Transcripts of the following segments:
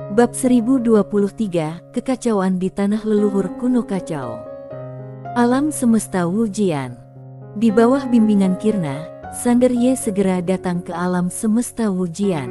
Bab 1023, Kekacauan di Tanah Leluhur Kuno Kacau. Alam semesta Wujian. Di bawah bimbingan Kirna, Sander Ye segera datang ke alam semesta Wujian.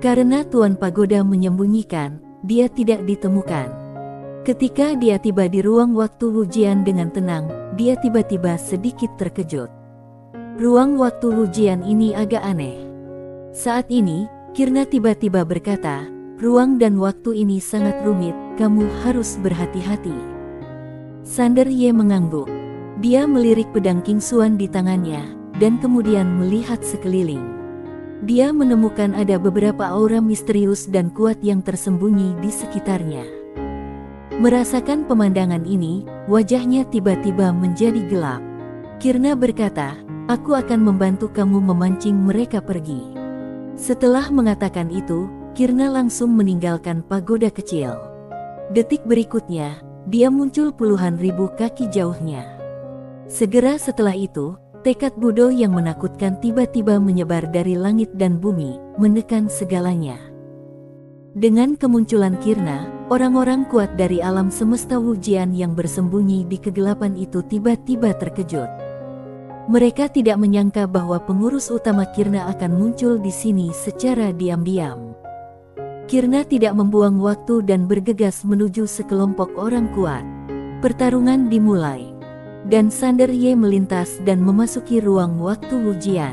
Karena Tuan Pagoda menyembunyikan, dia tidak ditemukan. Ketika dia tiba di ruang waktu Wujian dengan tenang, dia tiba-tiba sedikit terkejut. Ruang waktu Wujian ini agak aneh. Saat ini, Kirna tiba-tiba berkata, "Ruang dan waktu ini sangat rumit, kamu harus berhati-hati." Sander Ye mengangguk. Dia melirik pedang King Xuan di tangannya, dan kemudian melihat sekeliling. Dia menemukan ada beberapa aura misterius dan kuat yang tersembunyi di sekitarnya. Merasakan pemandangan ini, wajahnya tiba-tiba menjadi gelap. Kirna berkata, "Aku akan membantu kamu memancing mereka pergi." Setelah mengatakan itu, Kirna langsung meninggalkan pagoda kecil. Detik berikutnya, dia muncul puluhan ribu kaki jauhnya. Segera setelah itu, tekad Budo yang menakutkan tiba-tiba menyebar dari langit dan bumi, menekan segalanya. Dengan kemunculan Kirna, orang-orang kuat dari alam semesta Wujian yang bersembunyi di kegelapan itu tiba-tiba terkejut. Mereka tidak menyangka bahwa pengurus utama Kirna akan muncul di sini secara diam-diam. Kirna tidak membuang waktu dan bergegas menuju sekelompok orang kuat. Pertarungan dimulai, dan Sander Ye melintas dan memasuki ruang waktu Wujian.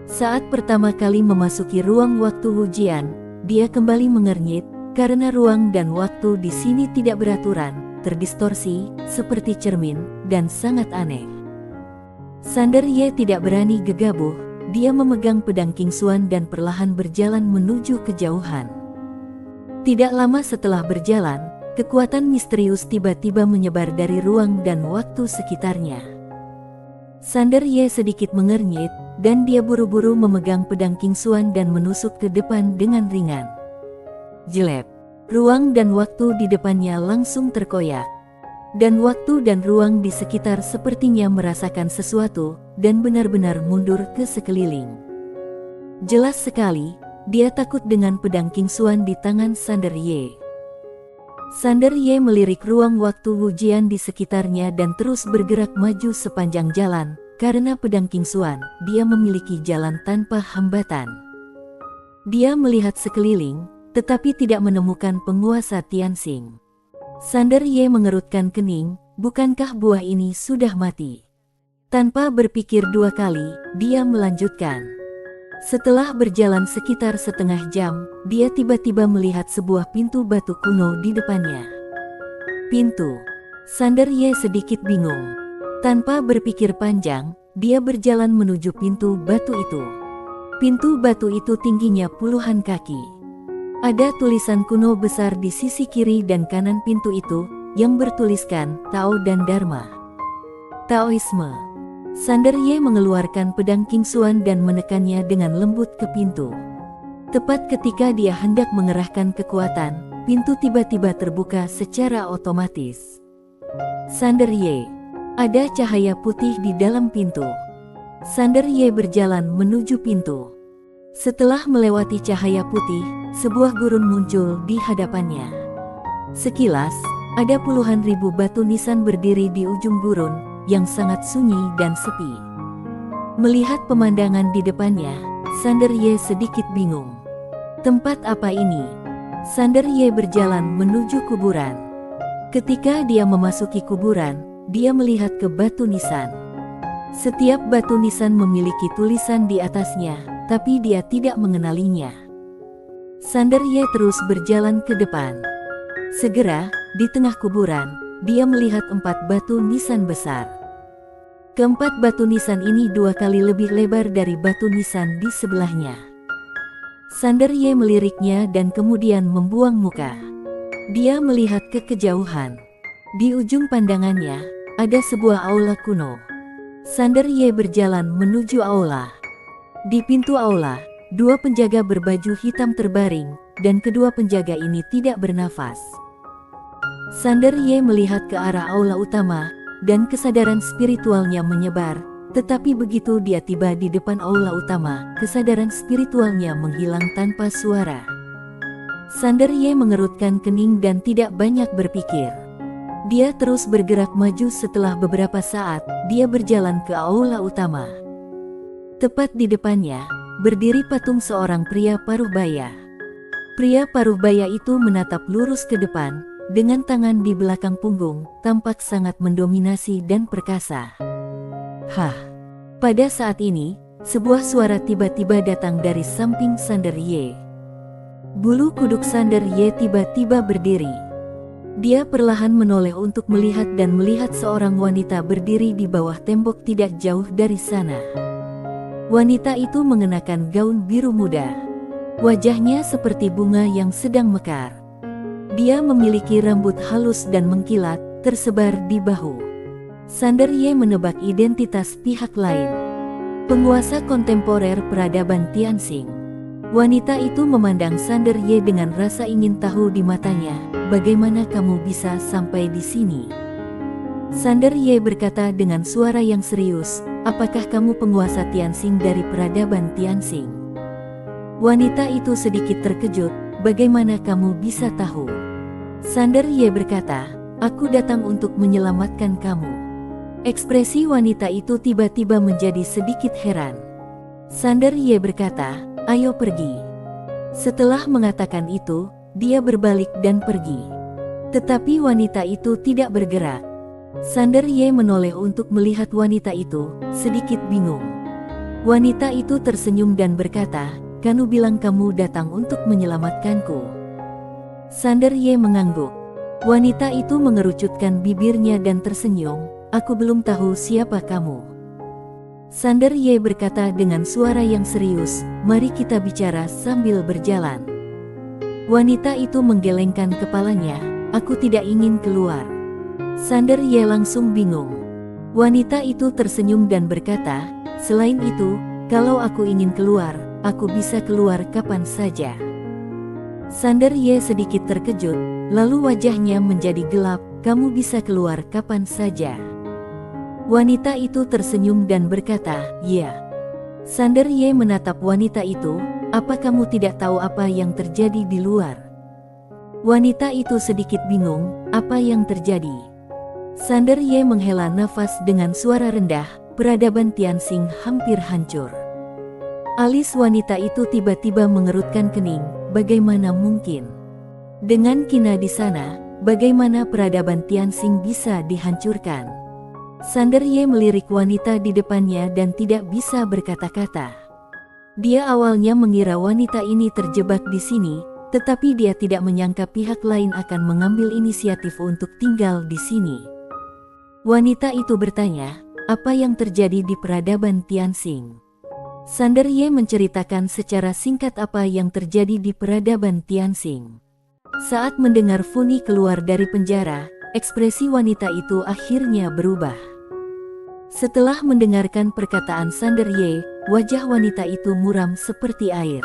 Saat pertama kali memasuki ruang waktu Wujian, dia kembali mengernyit, karena ruang dan waktu di sini tidak beraturan, terdistorsi, seperti cermin, dan sangat aneh. Sander Ye tidak berani gegabah. Dia memegang pedang King Xuan dan perlahan berjalan menuju kejauhan. Tidak lama setelah berjalan, kekuatan misterius tiba-tiba menyebar dari ruang dan waktu sekitarnya. Sander Ye sedikit mengernyit, dan dia buru-buru memegang pedang King Xuan dan menusuk ke depan dengan ringan. Jelek. Ruang dan waktu di depannya langsung terkoyak. Dan waktu dan ruang di sekitar sepertinya merasakan sesuatu, dan benar-benar mundur ke sekeliling. Jelas sekali, dia takut dengan pedang King Xuan di tangan Sander Ye. Sander Ye melirik ruang waktu Wujian di sekitarnya dan terus bergerak maju sepanjang jalan, karena pedang King Xuan, dia memiliki jalan tanpa hambatan. Dia melihat sekeliling, tetapi tidak menemukan penguasa Tianxing. Sander Ye mengerutkan kening, bukankah buah ini sudah mati? Tanpa berpikir dua kali, dia melanjutkan. Setelah berjalan sekitar setengah jam, dia tiba-tiba melihat sebuah pintu batu kuno di depannya. Pintu. Sander Ye sedikit bingung. Tanpa berpikir panjang, dia berjalan menuju pintu batu itu. Pintu batu itu tingginya puluhan kaki. Ada tulisan kuno besar di sisi kiri dan kanan pintu itu, yang bertuliskan Tao dan Dharma. Taoisme. Sander Ye mengeluarkan pedang King Xuan dan menekannya dengan lembut ke pintu. Tepat ketika dia hendak mengerahkan kekuatan, pintu tiba-tiba terbuka secara otomatis. Sander Ye. Ada cahaya putih di dalam pintu. Sander Ye berjalan menuju pintu. Setelah melewati cahaya putih, sebuah gurun muncul di hadapannya. Sekilas, ada puluhan ribu batu nisan berdiri di ujung gurun, yang sangat sunyi dan sepi. Melihat pemandangan di depannya, Sander Ye sedikit bingung. Tempat apa ini? Sander Ye berjalan menuju kuburan. Ketika dia memasuki kuburan, dia melihat ke batu nisan. Setiap batu nisan memiliki tulisan di atasnya, tapi dia tidak mengenalinya. Sander Ye terus berjalan ke depan. Segera, di tengah kuburan, dia melihat 4 batu nisan besar. Keempat batu nisan ini 2 kali lebih lebar dari batu nisan di sebelahnya. Sander Ye meliriknya dan kemudian membuang muka. Dia melihat ke kejauhan. Di ujung pandangannya, ada sebuah aula kuno. Sander Ye berjalan menuju aula. Di pintu aula, 2 penjaga berbaju hitam terbaring, dan kedua penjaga ini tidak bernafas. Sander Ye melihat ke arah aula utama, dan kesadaran spiritualnya menyebar, tetapi begitu dia tiba di depan aula utama, kesadaran spiritualnya menghilang tanpa suara. Sander Ye mengerutkan kening dan tidak banyak berpikir. Dia terus bergerak maju. Setelah beberapa saat, dia berjalan ke aula utama. Tepat di depannya, berdiri patung seorang pria paruh baya. Pria paruh baya itu menatap lurus ke depan, dengan tangan di belakang punggung, tampak sangat mendominasi dan perkasa. Hah! Pada saat ini, sebuah suara tiba-tiba datang dari samping Sander Ye. Bulu kuduk Sander Ye tiba-tiba berdiri. Dia perlahan menoleh untuk melihat dan melihat seorang wanita berdiri di bawah tembok tidak jauh dari sana. Wanita itu mengenakan gaun biru muda. Wajahnya seperti bunga yang sedang mekar. Dia memiliki rambut halus dan mengkilat, tersebar di bahu. Sander Ye menebak identitas pihak lain. Penguasa kontemporer peradaban Tianxing. Wanita itu memandang Sander Ye dengan rasa ingin tahu di matanya. Bagaimana kamu bisa sampai di sini? Sander Ye berkata dengan suara yang serius, apakah kamu penguasa Tianxing dari peradaban Tianxing? Wanita itu sedikit terkejut, bagaimana kamu bisa tahu? Sander Ye berkata, aku datang untuk menyelamatkan kamu. Ekspresi wanita itu tiba-tiba menjadi sedikit heran. Sander Ye berkata, ayo pergi. Setelah mengatakan itu, dia berbalik dan pergi. Tetapi wanita itu tidak bergerak. Sander Ye menoleh untuk melihat wanita itu, sedikit bingung. Wanita itu tersenyum dan berkata, "Kanu bilang kamu datang untuk menyelamatkanku." Sander Ye mengangguk. Wanita itu mengerucutkan bibirnya dan tersenyum, "Aku belum tahu siapa kamu." Sander Ye berkata dengan suara yang serius, "Mari kita bicara sambil berjalan." Wanita itu menggelengkan kepalanya, "Aku tidak ingin keluar." Sander Ye langsung bingung. Wanita itu tersenyum dan berkata, "Selain itu, kalau aku ingin keluar, aku bisa keluar kapan saja." Sander Ye sedikit terkejut, lalu wajahnya menjadi gelap, "Kamu bisa keluar kapan saja?" Wanita itu tersenyum dan berkata, "Ya." Sander Ye menatap wanita itu, "Apa kamu tidak tahu apa yang terjadi di luar?" Wanita itu sedikit bingung, apa yang terjadi? Sander Ye menghela nafas dengan suara rendah, peradaban Tianxing hampir hancur. Alis wanita itu tiba-tiba mengerutkan kening, bagaimana mungkin? Dengan kina di sana, bagaimana peradaban Tianxing bisa dihancurkan? Sander Ye melirik wanita di depannya dan tidak bisa berkata-kata. Dia awalnya mengira wanita ini terjebak di sini, tetapi dia tidak menyangka pihak lain akan mengambil inisiatif untuk tinggal di sini. Wanita itu bertanya, apa yang terjadi di peradaban Tianxing? Sander Ye menceritakan secara singkat apa yang terjadi di peradaban Tianxing. Saat mendengar Funi keluar dari penjara, ekspresi wanita itu akhirnya berubah. Setelah mendengarkan perkataan Sander Ye, wajah wanita itu muram seperti air.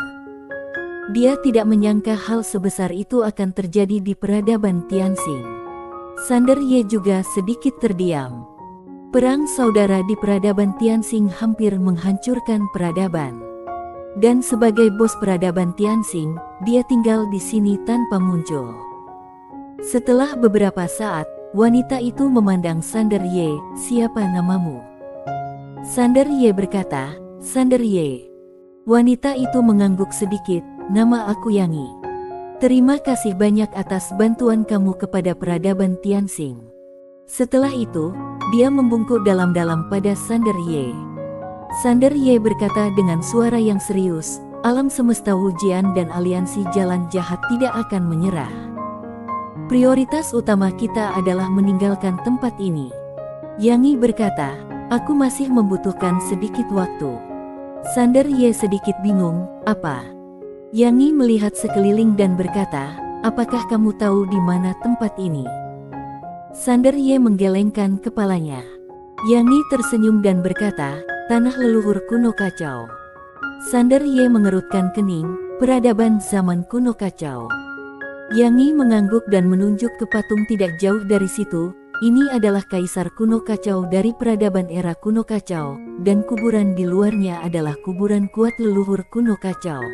Dia tidak menyangka hal sebesar itu akan terjadi di peradaban Tianxing. Sander Ye juga sedikit terdiam. Perang saudara di peradaban Tianxing hampir menghancurkan peradaban. Dan sebagai bos peradaban Tianxing, dia tinggal di sini tanpa muncul. Setelah beberapa saat, wanita itu memandang Sander Ye, "Siapa namamu?" Sander Ye berkata, "Sander Ye." Wanita itu mengangguk sedikit, "Nama aku Yangi. Terima kasih banyak atas bantuan kamu kepada peradaban Tianxing." Setelah itu, dia membungkuk dalam-dalam pada Sander Ye. Sander Ye berkata dengan suara yang serius, "Alam semesta Wujian dan aliansi jalan jahat tidak akan menyerah. Prioritas utama kita adalah meninggalkan tempat ini." Yangi berkata, "Aku masih membutuhkan sedikit waktu." Sander Ye sedikit bingung, "Apa?" Yangi melihat sekeliling dan berkata, "Apakah kamu tahu di mana tempat ini?" Sander Ye menggelengkan kepalanya. Yangi tersenyum dan berkata, "Tanah leluhur kuno kacau." Sander Ye mengerutkan kening, peradaban zaman kuno kacau. Yangi mengangguk dan menunjuk ke patung tidak jauh dari situ. Ini adalah kaisar kuno kacau dari peradaban era kuno kacau, dan kuburan di luarnya adalah kuburan kuat leluhur kuno kacau.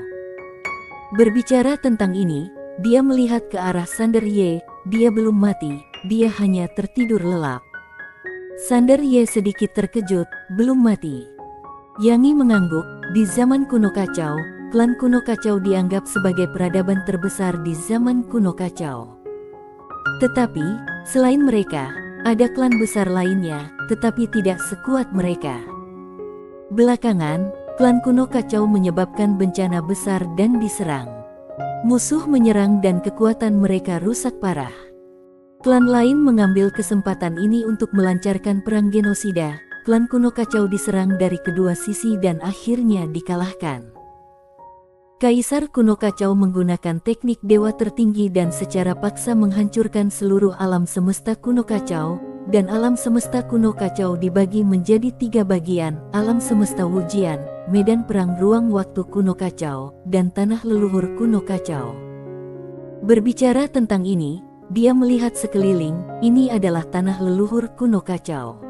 Berbicara tentang ini, dia melihat ke arah Sander Ye. Dia belum mati, dia hanya tertidur lelap. Sander Ye sedikit terkejut, belum mati. Yang Yi mengangguk. Di zaman kuno kacau, klan kuno kacau dianggap sebagai peradaban terbesar di zaman kuno kacau. Tetapi, selain mereka, ada klan besar lainnya, tetapi tidak sekuat mereka. Belakangan, klan kuno kacau menyebabkan bencana besar dan diserang. Musuh menyerang dan kekuatan mereka rusak parah. Klan lain mengambil kesempatan ini untuk melancarkan perang genosida. Klan kuno kacau diserang dari kedua sisi dan akhirnya dikalahkan. Kaisar kuno kacau menggunakan teknik dewa tertinggi dan secara paksa menghancurkan seluruh alam semesta kuno kacau, dan alam semesta kuno kacau dibagi menjadi 3 bagian: alam semesta Wujian, medan perang ruang waktu kuno kacau, dan tanah leluhur kuno kacau. Berbicara tentang ini, dia melihat sekeliling. Ini adalah tanah leluhur kuno kacau.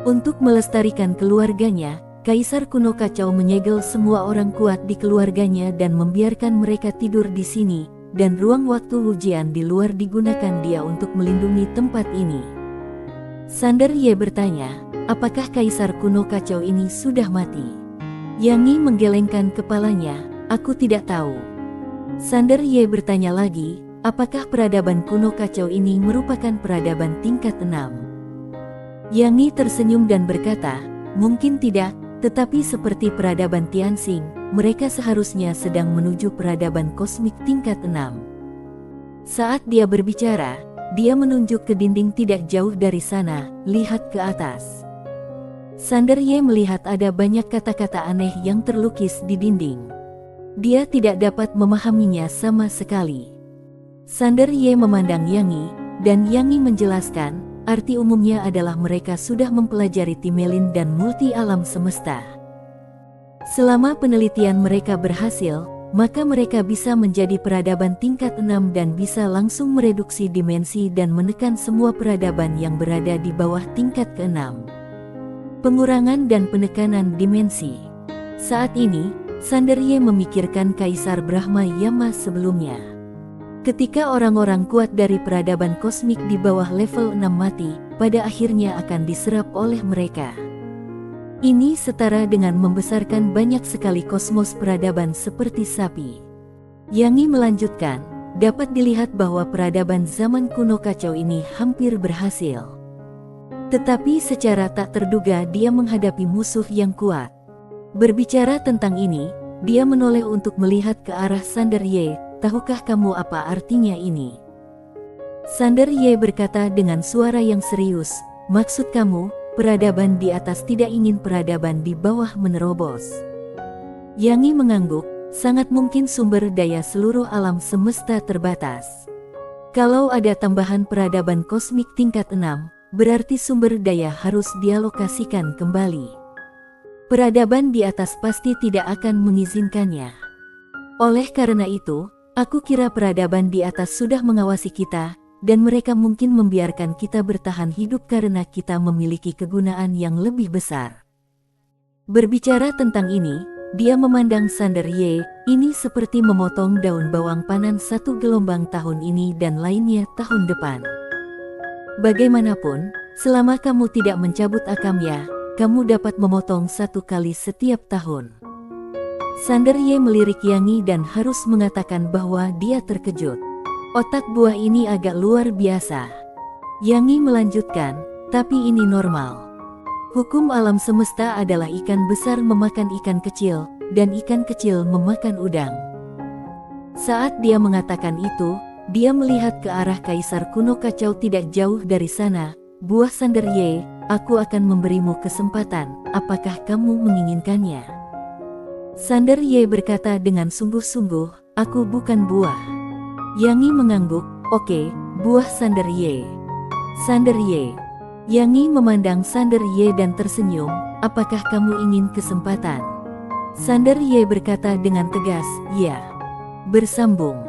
Untuk melestarikan keluarganya, Kaisar kuno kacau menyegel semua orang kuat di keluarganya dan membiarkan mereka tidur di sini, dan ruang waktu Wujian di luar digunakan dia untuk melindungi tempat ini. Sander Ye bertanya, apakah Kaisar kuno kacau ini sudah mati? Yang Yi menggelengkan kepalanya, aku tidak tahu. Sander Ye bertanya lagi, apakah peradaban kuno kacau ini merupakan peradaban tingkat 6? Yang Yi tersenyum dan berkata, mungkin tidak, tetapi seperti peradaban Tianxing, mereka seharusnya sedang menuju peradaban kosmik tingkat 6. Saat dia berbicara, dia menunjuk ke dinding tidak jauh dari sana, lihat ke atas. Sander Ye melihat ada banyak kata-kata aneh yang terlukis di dinding. Dia tidak dapat memahaminya sama sekali. Sander Ye memandang Yang Yi, dan Yang Yi menjelaskan, arti umumnya adalah mereka sudah mempelajari Timelin dan multi alam semesta. Selama penelitian mereka berhasil, maka mereka bisa menjadi peradaban tingkat 6 dan bisa langsung mereduksi dimensi dan menekan semua peradaban yang berada di bawah tingkat ke-6. Pengurangan dan penekanan dimensi. Saat ini, Sander Ye memikirkan Kaisar Brahma Yama sebelumnya. Ketika orang-orang kuat dari peradaban kosmik di bawah level 6 mati, pada akhirnya akan diserap oleh mereka. Ini setara dengan membesarkan banyak sekali kosmos peradaban seperti sapi. Yang Yi melanjutkan, dapat dilihat bahwa peradaban zaman kuno kacau ini hampir berhasil. Tetapi secara tak terduga dia menghadapi musuh yang kuat. Berbicara tentang ini, dia menoleh untuk melihat ke arah Sander Ye. Tahukah kamu apa artinya ini? Sander Ye berkata dengan suara yang serius, maksud kamu, peradaban di atas tidak ingin peradaban di bawah menerobos. Yang Yi mengangguk, sangat mungkin sumber daya seluruh alam semesta terbatas. Kalau ada tambahan peradaban kosmik tingkat 6, berarti sumber daya harus dialokasikan kembali. Peradaban di atas pasti tidak akan mengizinkannya. Oleh karena itu, aku kira peradaban di atas sudah mengawasi kita, dan mereka mungkin membiarkan kita bertahan hidup karena kita memiliki kegunaan yang lebih besar. Berbicara tentang ini, dia memandang Sander Ye, ini seperti memotong daun bawang panen satu gelombang tahun ini dan lainnya tahun depan. Bagaimanapun, selama kamu tidak mencabut akamnya, kamu dapat memotong 1 kali setiap tahun. Sander Ye melirik Yang Yi dan harus mengatakan bahwa dia terkejut. Otak buah ini agak luar biasa. Yang Yi melanjutkan, tapi ini normal. Hukum alam semesta adalah ikan besar memakan ikan kecil, dan ikan kecil memakan udang. Saat dia mengatakan itu, dia melihat ke arah Kaisar kuno kacau tidak jauh dari sana. Buah Sander Ye, aku akan memberimu kesempatan, apakah kamu menginginkannya? Sander Ye berkata dengan sungguh-sungguh, aku bukan buah. Yang Yi mengangguk, oke, buah Sander Ye. Sander Ye. Yang Yi memandang Sander Ye dan tersenyum, apakah kamu ingin kesempatan? Sander Ye berkata dengan tegas, ya. Bersambung.